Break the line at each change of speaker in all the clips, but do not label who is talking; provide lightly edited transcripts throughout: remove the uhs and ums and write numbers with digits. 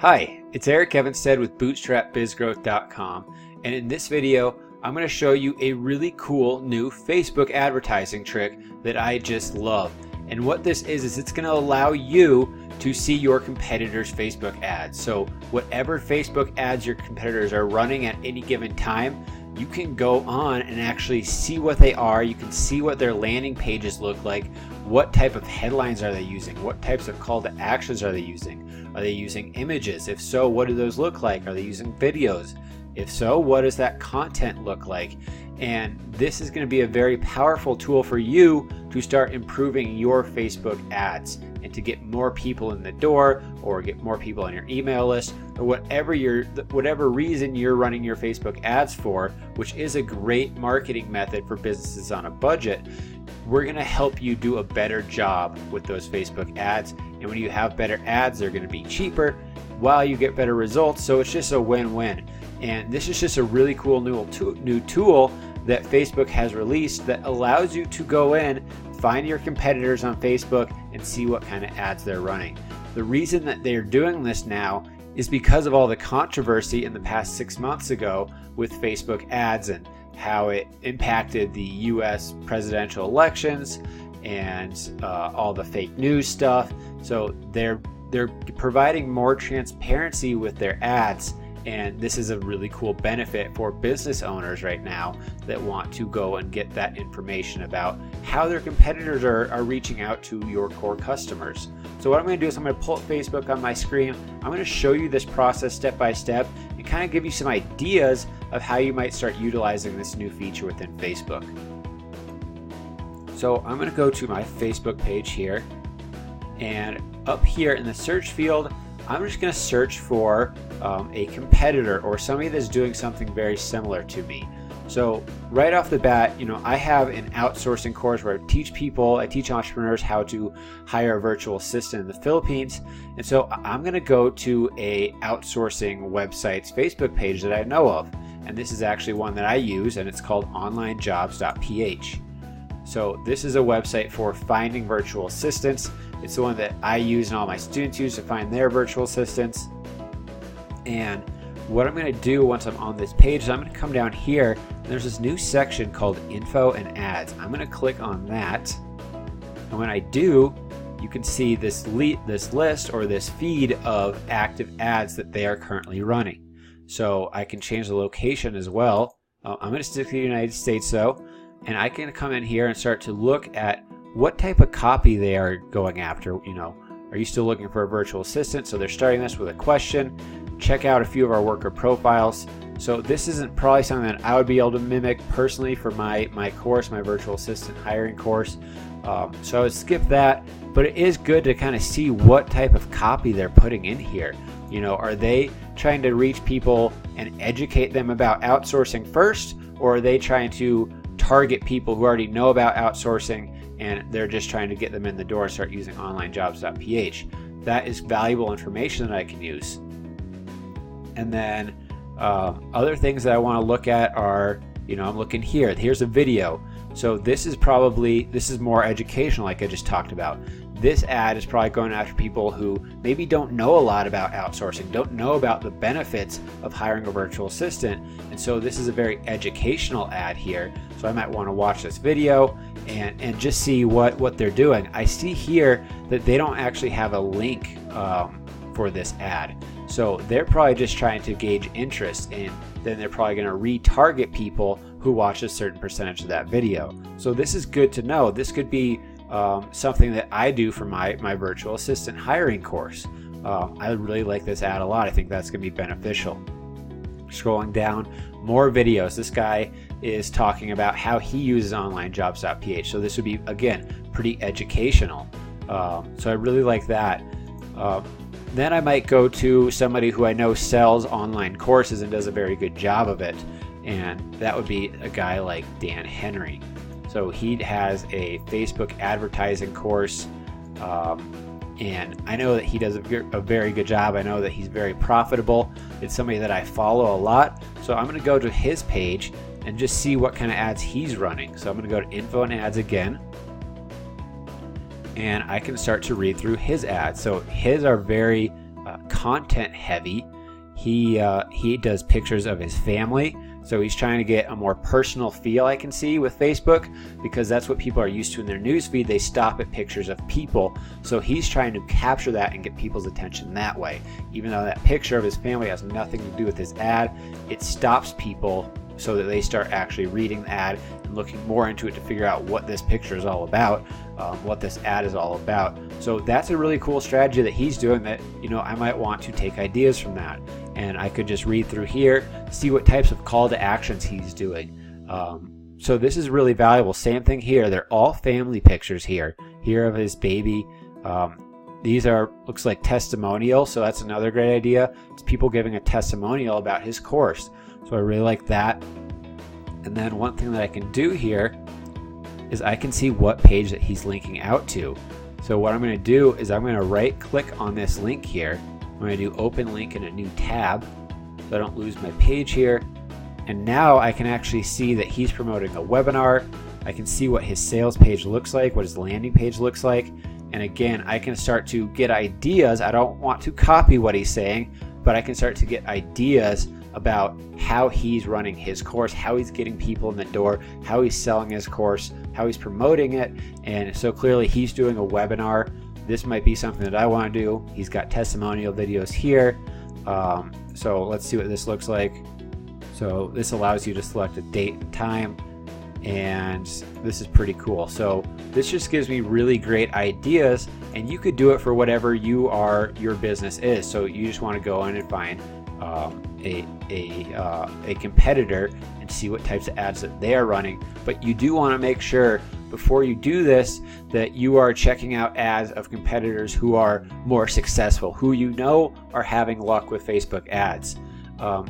Hi, it's Eric Evenstad with BootstrapBizGrowth.com, and in this video I'm going to show you a really cool new Facebook advertising trick that I just love. And what this is it's going to allow you to see your competitors' Facebook ads. So whatever Facebook ads your competitors are running at any given time, you can go on and actually see what they are. You can see what their landing pages look like. What type of headlines are they using? What types of call to actions are they using? Are they using images? If so, what do those look like? Are they using videos? If so, what does that content look like? And this is going to be a very powerful tool for you to start improving your Facebook ads and to get more people in the door or get more people on your email list or whatever reason you're running your Facebook ads for, which is a great marketing method for businesses on a budget. We're going to help you do a better job with those Facebook ads. And when you have better ads, they're going to be cheaper while you get better results. So it's just a win-win. And this is just a really cool new tool that Facebook has released that allows you to go in, find your competitors on Facebook, and see what kind of ads they're running. The reason that they're doing this now is because of all the controversy in the past 6 months ago with Facebook ads and how it impacted the US presidential elections and all the fake news stuff. So they're providing more transparency with their ads, and this is a really cool benefit for business owners right now that want to go and get that information about how their competitors are reaching out to your core customers. So what I'm going to do is I'm going to pull up Facebook on my screen. I'm going to show you this process step by step and kind of give you some ideas of how you might start utilizing this new feature within Facebook. So I'm going to go to my Facebook page here, and up here in the search field, I'm just going to search for a competitor or somebody that's doing something very similar to me. So right off the bat, I have an outsourcing course where I teach entrepreneurs how to hire a virtual assistant in the Philippines. And so I'm going to go to a outsourcing website's Facebook page that I know of. And this is actually one that I use, and it's called onlinejobs.ph. So this is a website for finding virtual assistants. It's the one that I use and all my students use to find their virtual assistants. And what I'm going to do once I'm on this page is I'm going to come down here, and there's this new section called Info and Ads. I'm going to click on that. And when I do, you can see this list or this feed of active ads that they are currently running. So I can change the location as well. I'm going to stick to the United States though, and I can come in here and start to look at what type of copy they are going after. Are you still looking for a virtual assistant? So they're starting this with a question. Check out a few of our worker profiles. So this isn't probably something that I would be able to mimic personally for my course, my virtual assistant hiring course. So I would skip that, but it is good to kind of see what type of copy they're putting in here. Are they trying to reach people and educate them about outsourcing first, or are they trying to target people who already know about outsourcing and they're just trying to get them in the door and start using onlinejobs.ph? That is valuable information that I can use. And then other things that I want to look at are, I'm looking here. Here's a video. So this is more educational, like I just talked about. This ad is probably going after people who maybe don't know a lot about outsourcing, don't know about the benefits of hiring a virtual assistant. And so this is a very educational ad here. So I might want to watch this video and just see what they're doing. I see here that they don't actually have a link for this ad. So they're probably just trying to gauge interest, and then they're probably going to retarget people who watch a certain percentage of that video. So this is good to know. This could be something that I do for my virtual assistant hiring course. I really like this ad a lot. I think that's going to be beneficial. Scrolling down, more videos. This guy is talking about how he uses onlinejobs.ph. So this would be, again, pretty educational. So I really like that. Then I might go to somebody who I know sells online courses and does a very good job of it. And that would be a guy like Dan Henry. So he has a Facebook advertising course, and I know that he does a very good job. I know that he's very profitable. It's somebody that I follow a lot. So I'm going to go to his page and just see what kind of ads he's running. So I'm going to go to Info and Ads again. and I can start to read through his ads. So his are very content heavy. He does pictures of his family, so he's trying to get a more personal feel, I can see, with Facebook, because that's what people are used to in their newsfeed. They stop at pictures of people, so he's trying to capture that and get people's attention that way. Even though that picture of his family has nothing to do with his ad, it stops people so that they start actually reading the ad and looking more into it to figure out what this picture is all about, what this ad is all about. So that's a really cool strategy that he's doing that, I might want to take ideas from that. And I could just read through here, see what types of call to actions he's doing. So this is really valuable. Same thing here. They're all family pictures here of his baby. These are, looks like testimonial, so that's another great idea. It's people giving a testimonial about his course. So I really like that. And then one thing that I can do here is I can see what page that he's linking out to. So what I'm going to do is I'm going to right click on this link here. I'm going to do open link in a new tab so I don't lose my page here. And now I can actually see that he's promoting a webinar. I can see what his sales page looks like, what his landing page looks like. And again, I can start to get ideas. I don't want to copy what he's saying, but I can start to get ideas about how he's running his course, how he's getting people in the door, how he's selling his course, how he's promoting it. And so clearly he's doing a webinar. This might be something that I want to do. He's got testimonial videos here. So let's see what this looks like. So this allows you to select a date and time, and this is pretty cool. So this just gives me really great ideas, and you could do it for whatever your business is. So you just want to go in and find a competitor and see what types of ads that they are running. But you do want to make sure before you do this that you are checking out ads of competitors who are more successful, who are having luck with Facebook ads.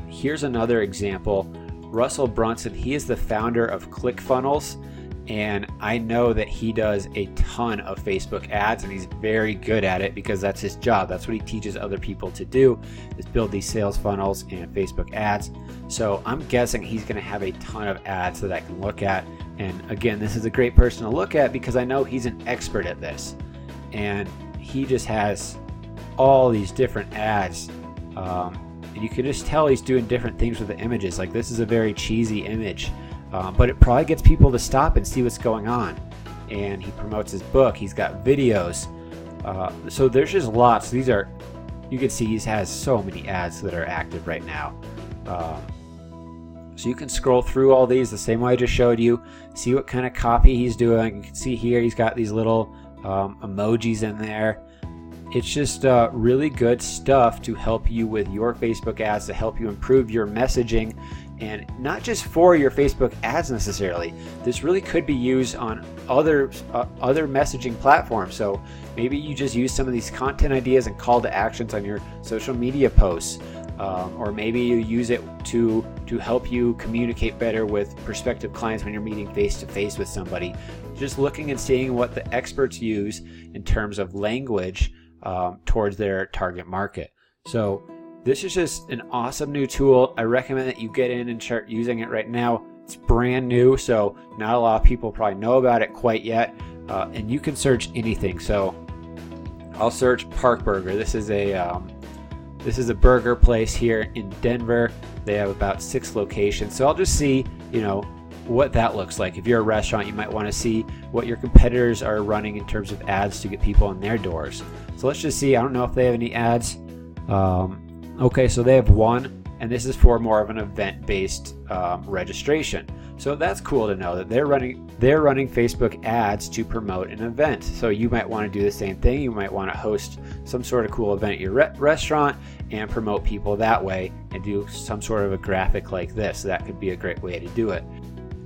Here's another example. Russell Brunson, he is the founder of ClickFunnels, and I know that he does a ton of Facebook ads, and he's very good at it because that's his job. That's what he teaches other people to do, is build these sales funnels and Facebook ads. So I'm guessing he's going to have a ton of ads that I can look at. And again, this is a great person to look at because I know he's an expert at this, and he just has all these different ads. And you can just tell he's doing different things with the images. Like this is a very cheesy image, but it probably gets people to stop and see what's going on. And he promotes his book. He's got videos. So there's just lots. These are, you can see he has so many ads that are active right now. So you can scroll through all these the same way I just showed you, see what kind of copy he's doing. You can see here he's got these little emojis in there. It's just really good stuff to help you with your Facebook ads, to help you improve your messaging, and not just for your Facebook ads necessarily. This really could be used on other messaging platforms. So maybe you just use some of these content ideas and call to actions on your social media posts, or maybe you use it to help you communicate better with prospective clients when you're meeting face-to-face with somebody. Just looking and seeing what the experts use in terms of language towards their target market. So this is just an awesome new tool. I recommend that you get in and start using it right now. It's brand new, so not a lot of people probably know about it quite yet. And you can search anything. So I'll search Park Burger. This is a burger place here in Denver. They have about 6 locations. So I'll just see, what that looks like. If you're a restaurant, you might want to see what your competitors are running in terms of ads to get people in their doors. So let's just see. I don't know if they have any ads. Okay, so they have one, and this is for more of an event-based registration. So that's cool to know that they're running Facebook ads to promote an event. So you might want to do the same thing. You might want to host some sort of cool event at your restaurant and promote people that way, and do some sort of a graphic like this. That could be a great way to do it.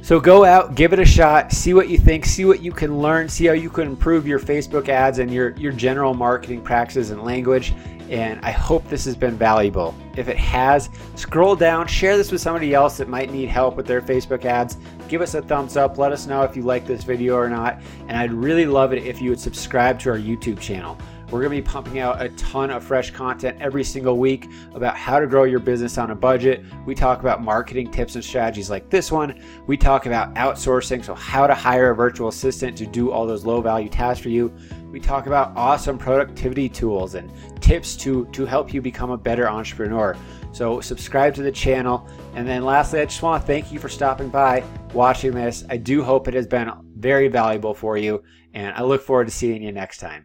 So go out, give it a shot, see what you think, see what you can learn, see how you can improve your Facebook ads and your general marketing practices and language. And I hope this has been valuable. If it has, scroll down, share this with somebody else that might need help with their Facebook ads. Give us a thumbs up. Let us know if you like this video or not. And I'd really love it if you would subscribe to our YouTube channel. We're going to be pumping out a ton of fresh content every single week about how to grow your business on a budget. We talk about marketing tips and strategies like this one. We talk about outsourcing, so how to hire a virtual assistant to do all those low value tasks for you. We talk about awesome productivity tools and tips to help you become a better entrepreneur. So subscribe to the channel. And then lastly, I just want to thank you for stopping by, watching this. I do hope it has been very valuable for you, and I look forward to seeing you next time.